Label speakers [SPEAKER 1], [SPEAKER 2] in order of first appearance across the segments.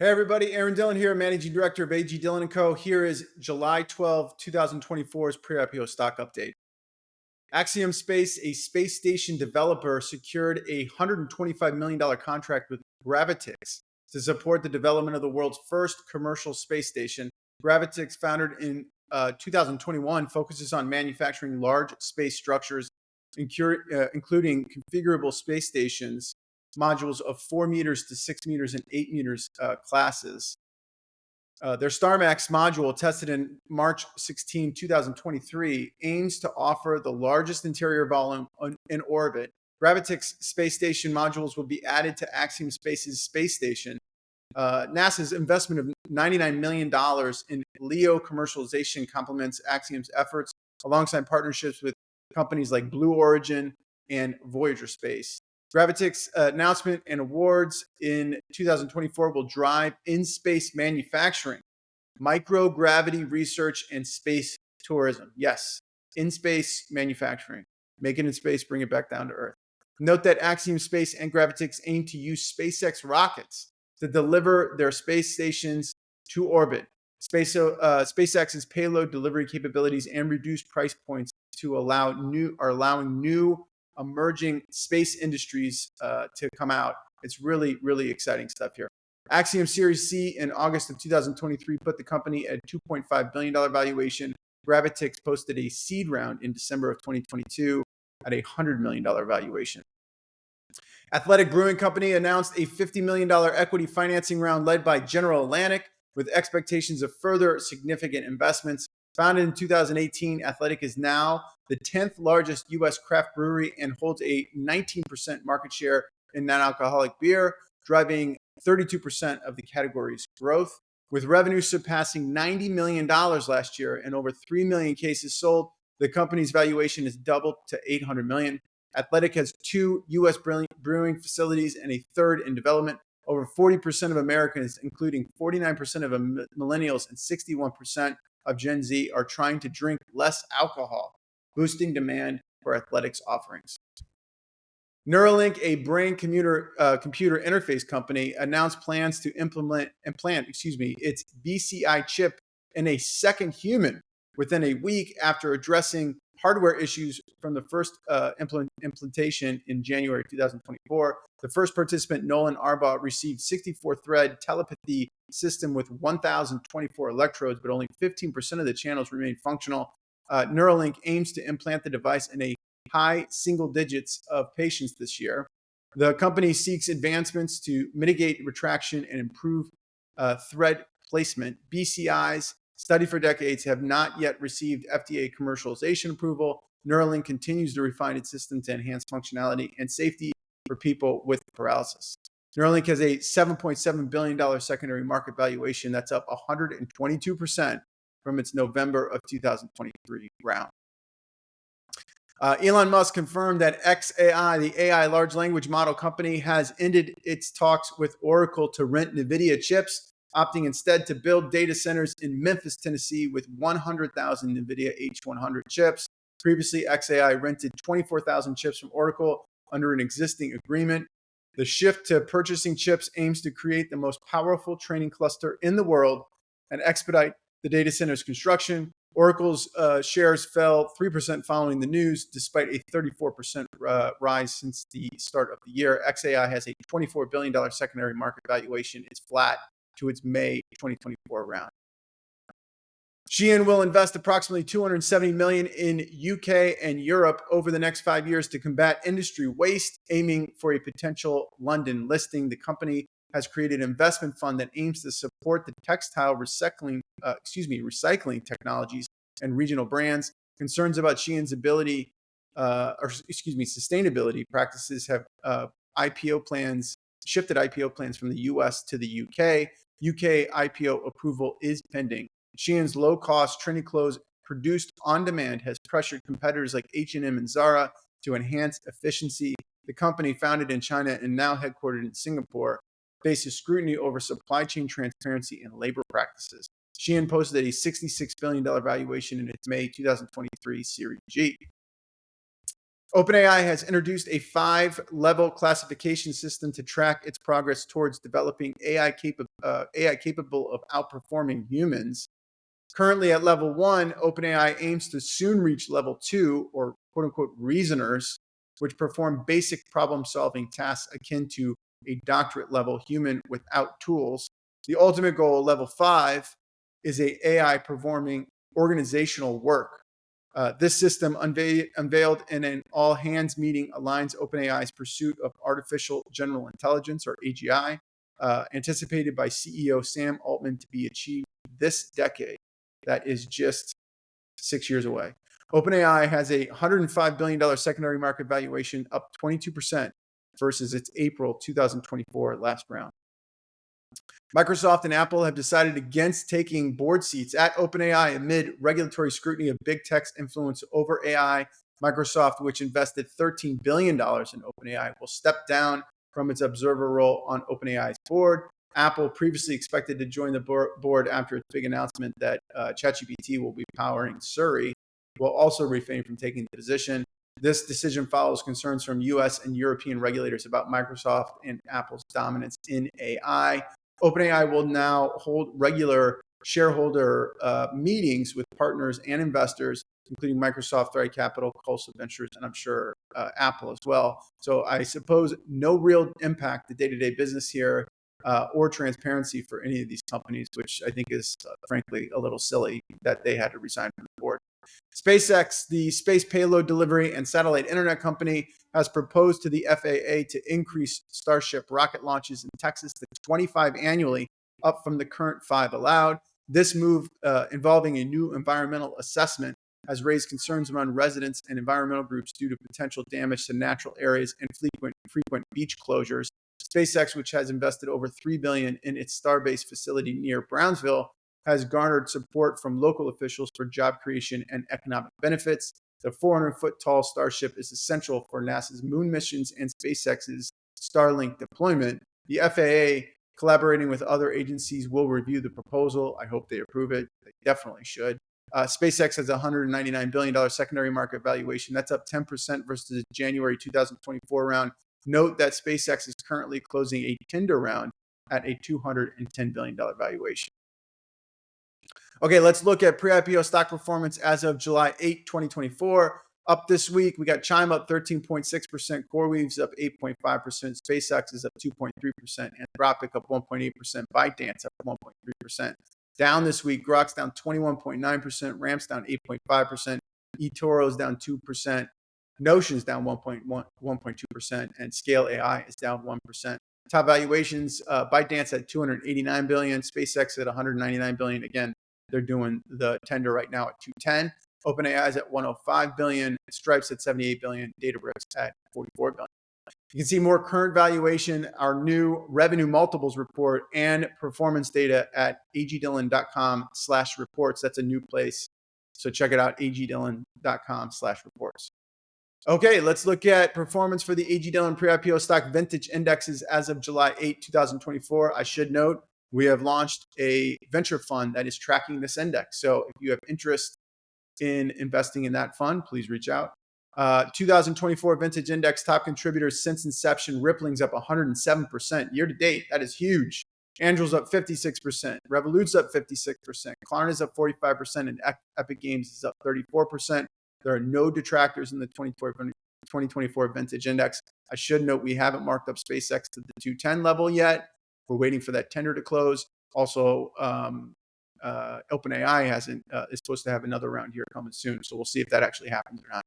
[SPEAKER 1] Hey everybody, Aaron Dillon here, Managing Director of AG Dillon & Co. Here is July 12, 2024's Pre-IPO Stock Update. Axiom Space, a space station developer, secured a $125 million contract with Gravitics to support the development of the world's first commercial space station. Gravitics, founded in 2021, focuses on manufacturing large space structures, including configurable space stations, modules of 4 meters to 6 meters and 8 meters classes. Their StarMax module, tested in March 16, 2023, aims to offer the largest interior volume in orbit. Gravitics space station modules will be added to Axiom Space's space station. NASA's investment of $99 million in LEO commercialization complements Axiom's efforts, alongside partnerships with companies like Blue Origin and Voyager Space. Gravitics' announcement and awards in 2024 will drive in-space manufacturing, microgravity research, and space tourism. Yes, in-space manufacturing. Make it in space, bring it back down to Earth. Note that Axiom Space and Gravitics aim to use SpaceX rockets to deliver their space stations to orbit. SpaceX's payload delivery capabilities and reduced price points to allowing new emerging space industries to come out. It's really, really exciting stuff here. Axiom Series C in August of 2023 put the company at $2.5 billion valuation. Gravitics posted a seed round in December of 2022 at a $100 million valuation. Athletic Brewing Company announced a $50 million equity financing round led by General Atlantic, with expectations of further significant investments. Founded in 2018, Athletic is now the 10th largest U.S. craft brewery and holds a 19% market share in non-alcoholic beer, driving 32% of the category's growth. With revenue surpassing $90 million last year and over 3 million cases sold, the company's valuation has doubled to $800 million. Athletic has 2 U.S. brewing facilities and a third in development. Over 40% of Americans, including 49% of millennials and 61% of Gen Z, are trying to drink less alcohol, boosting demand for Athletic's offerings. Neuralink, a brain computer interface company, announced plans to implant its BCI chip in a second human within a week after addressing hardware issues from the first implantation in January 2024. The first participant, Nolan Arbaugh, received 64-thread telepathy system with 1,024 electrodes, but only 15% of the channels remain functional. Neuralink aims to implant the device in a high single digits of patients this year. The company seeks advancements to mitigate retraction and improve thread placement. BCIs, studied for decades, have not yet received FDA commercialization approval. Neuralink continues to refine its system to enhance functionality and safety for people with paralysis. Neuralink has a $7.7 billion secondary market valuation. That's up 122% from its November of 2023 round. Elon Musk confirmed that xAI, the AI large language model company, has ended its talks with Oracle to rent NVIDIA chips, opting instead to build data centers in Memphis, Tennessee, with 100,000 NVIDIA H100 chips. Previously, xAI rented 24,000 chips from Oracle under an existing agreement. The shift to purchasing chips aims to create the most powerful training cluster in the world and expedite the data center's construction. Oracle's shares fell 3% following the news, despite a 34% rise since the start of the year. xAI has a $24 billion secondary market valuation. It's flat to its May 2024 round. Shein will invest approximately $270 million in UK and Europe over the next 5 years to combat industry waste, aiming for a potential London listing. The company has created an investment fund that aims to support the textile recycling technologies and regional brands. Concerns about Shein's sustainability practices have shifted IPO plans from the US to the UK. UK IPO approval is pending. Shein's low-cost trendy clothes produced on demand has pressured competitors like H&M and Zara to enhance efficiency. The company, founded in China and now headquartered in Singapore, faces scrutiny over supply chain transparency and labor practices. Shein posted a $66 billion valuation in its May 2023 Series G. OpenAI has introduced a 5-level classification system to track its progress towards developing AI capable of outperforming humans. Currently at level 1, OpenAI aims to soon reach level 2, or quote unquote reasoners, which perform basic problem solving tasks akin to a doctorate level human without tools. The ultimate goal, level 5, is a AI performing organizational work. This system, unveiled in an all-hands meeting, aligns OpenAI's pursuit of artificial general intelligence, or AGI, anticipated by CEO Sam Altman to be achieved this decade. That is just 6 years away. OpenAI has a $105 billion secondary market valuation, up 22% versus its April 2024 last round. Microsoft and Apple have decided against taking board seats at OpenAI amid regulatory scrutiny of big tech's influence over AI. Microsoft, which invested $13 billion in OpenAI, will step down from its observer role on OpenAI's board. Apple previously expected to join the board after its big announcement that ChatGPT will be powering Siri, will also refrain from taking the position. This decision follows concerns from US and European regulators about Microsoft and Apple's dominance in AI. OpenAI will now hold regular shareholder meetings with partners and investors, including Microsoft, Thread Capital, Colsa Ventures, and I'm sure Apple as well. So I suppose no real impact to day-to-day business here or transparency for any of these companies, which I think is frankly a little silly that they had to resign from the board. SpaceX, the space payload delivery and satellite internet company, has proposed to the FAA to increase Starship rocket launches in Texas to 25 annually, up from the current 5 allowed. This move, involving a new environmental assessment, has raised concerns among residents and environmental groups due to potential damage to natural areas and frequent beach closures. SpaceX, which has invested over $3 billion in its Starbase facility near Brownsville, has garnered support from local officials for job creation and economic benefits. The 400-foot tall Starship is essential for NASA's moon missions and SpaceX's Starlink deployment. The FAA, collaborating with other agencies, will review the proposal. I hope they approve it. They definitely should. SpaceX has a $199 billion secondary market valuation. That's up 10% versus the January 2024 round. Note that SpaceX is currently closing a tender round at a $210 billion valuation. Okay, let's look at pre-IPO stock performance as of July 8, 2024. Up this week, we got Chime up 13.6%, CoreWeave's up 8.5%, SpaceX is up 2.3%, Anthropic up 1.8%, ByteDance up 1.3%. Down this week, Grok's down 21.9%, Ramp's down 8.5%, eToro's down 2%, Notion's down 1.2%, and Scale AI is down 1%. Top valuations, ByteDance at $289 billion, SpaceX at $199 billion. Again, they're doing the tender right now at $210. OpenAI is at $105 billion, Stripe's at $78 billion, Databricks at $44 billion. You can see more current valuation, our new revenue multiples report, and performance data at agdillon.com/reports. That's a new place. So check it out, agdillon.com/reports. Okay, let's look at performance for the AG Dillon Pre-IPO Stock Vintage Indexes as of July 8, 2024. I should note, we have launched a venture fund that is tracking this index. So if you have interest in investing in that fund, please reach out. 2024 Vintage Index top contributors since inception, Rippling's up 107% year to date. That is huge. Angel's up 56%. Revolut's up 56%. Klarna's up 45%. And Epic Games is up 34%. There are no detractors in the 2024 Vintage Index. I should note we haven't marked up SpaceX to the 210 level yet. We're waiting for that tender to close. Also, OpenAI is supposed to have another round here coming soon. So we'll see if that actually happens or not.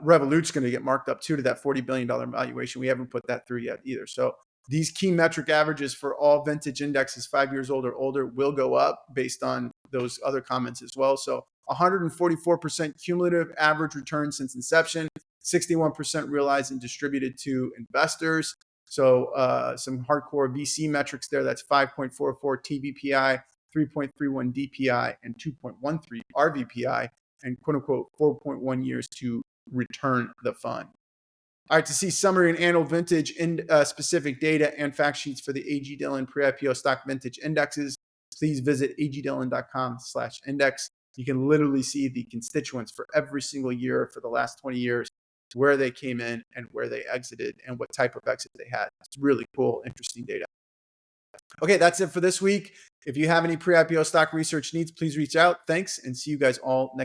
[SPEAKER 1] Revolut's going to get marked up too to that $40 billion valuation. We haven't put that through yet either. So these key metric averages for all vintage indexes 5 years old or older will go up based on those other comments as well. So 144% cumulative average return since inception, 61% realized and distributed to investors. So some hardcore VC metrics there. That's 5.44 TVPI, 3.31 DPI, and 2.13 RVPI, and quote unquote 4.1 years to return the fund. All right, to see summary and annual vintage in specific data and fact sheets for the AG Dillon Pre-IPO Stock Vintage Indexes, please visit agdillon.com/index. You can literally see the constituents for every single year for the last 20 years to where they came in and where they exited and what type of exit they had. It's really cool, interesting data. Okay, that's it for this week. If you have any pre-IPO stock research needs, please reach out. Thanks, and see you guys all next week.